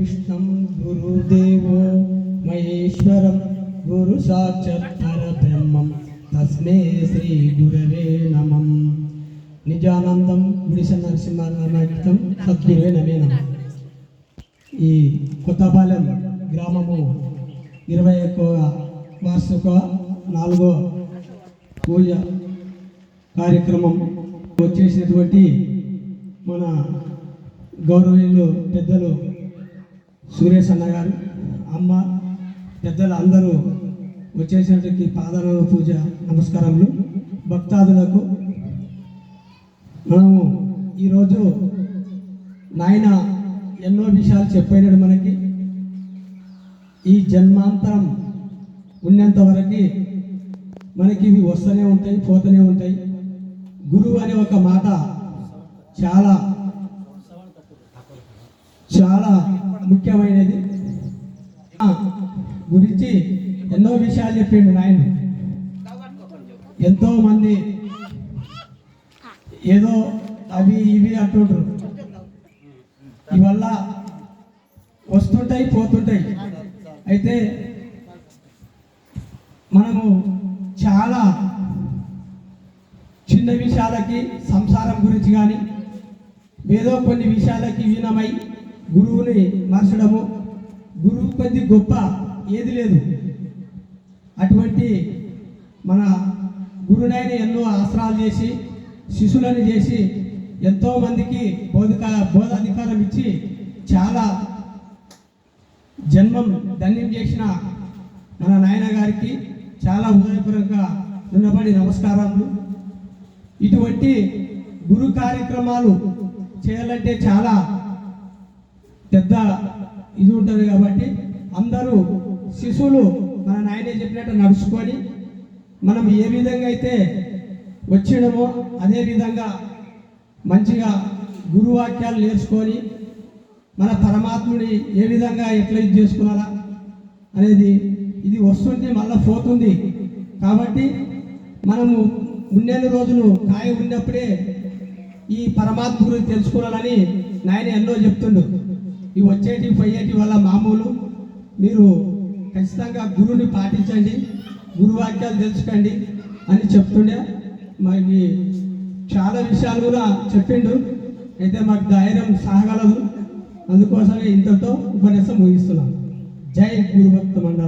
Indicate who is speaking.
Speaker 1: గురుర్విష్ణుం గురుదేవో మహేశ్వరం గురు సాక్షాత్ పరబ్రహ్మం తస్మే శ్రీ గురవే నమః. నిజానందం గుడిసె నరసింహనామం సద్గురువే నమే నమః. ఈ కొత్తపాలెం గ్రామము 21వ వార్షిక 4వ పూజ కార్యక్రమం వచ్చేసినటువంటి మన గౌరవనీయులు పెద్దలు సురేష్ అన్న గారు, అమ్మ, పెద్దలు అందరూ వచ్చేసినటువంటి పాదాల పూజ నమస్కారములు. భక్తాదులకు మనము ఈరోజు నాయన ఎన్నో విషయాలు చెప్పాడు. మనకి ఈ జన్మాంతరం ఉన్నంత వరకు మనకి ఇవి వస్తూనే ఉంటాయి, పోతూనే ఉంటాయి. గురువు అనే ఒక మాట చాలా చాలా ముఖ్యమైనది. గురించి ఎన్నో విషయాలు చెప్పిండు నాయన. ఎంతో మంది ఏదో అవి ఇవి అంటుంటారు, ఇవల్ల వస్తుంటాయి, పోతుంటాయి. అయితే మనము చాలా చిన్న విషయాలకి, సంసారం గురించి కానీ ఏదో కొన్ని విషయాలకి వినమై గురువుని మరచడము, గురువు కొద్ది గొప్ప ఏది లేదు. అటువంటి మన గురునైన ఎన్నో ఆసనాలు చేసి, శిష్యులను చేసి, ఎంతోమందికి బోధాధికారం ఇచ్చి చాలా జన్మం ధన్యం చేసిన మన నాయన గారికి చాలా హృదయపూర్వకంగా రుణపడి నమస్కారాలు. ఇటువంటి గురు కార్యక్రమాలు చేయాలంటే చాలా పెద్ద ఇది ఉంటుంది కాబట్టి అందరూ శిశువులు మన నాయనే చెప్పినట్టు నడుచుకొని మనం ఏ విధంగా అయితే వచ్చినామో అదే విధంగా మంచిగా గురువాక్యాలు నేర్చుకొని మన పరమాత్ముని ఏ విధంగా ఎట్లా ఇది చేసుకున్నారా అనేది ఇది వస్తుంటే మళ్ళీ పోతుంది. కాబట్టి మనము ఉన్నెన్ని రోజులు కాయ ఉన్నప్పుడే ఈ పరమాత్మ గురించి తెలుసుకోవాలని నాయన ఎన్నో చెప్తుండు. ఇవి వచ్చేటి పోయేటి వల్ల మామూలు. మీరు ఖచ్చితంగా గురువుని పాటించండి, గురువాక్యాలు తెలుసుకోండి అని చెప్తుండే. మాకు చాలా విషయాలు కూడా చెప్పిండు. అయితే మాకు ధైర్యం సాగలదు, అందుకోసమే ఇంతతో ఉపన్యాసం ముగిస్తున్నాం. జై గురుభక్త మండలి.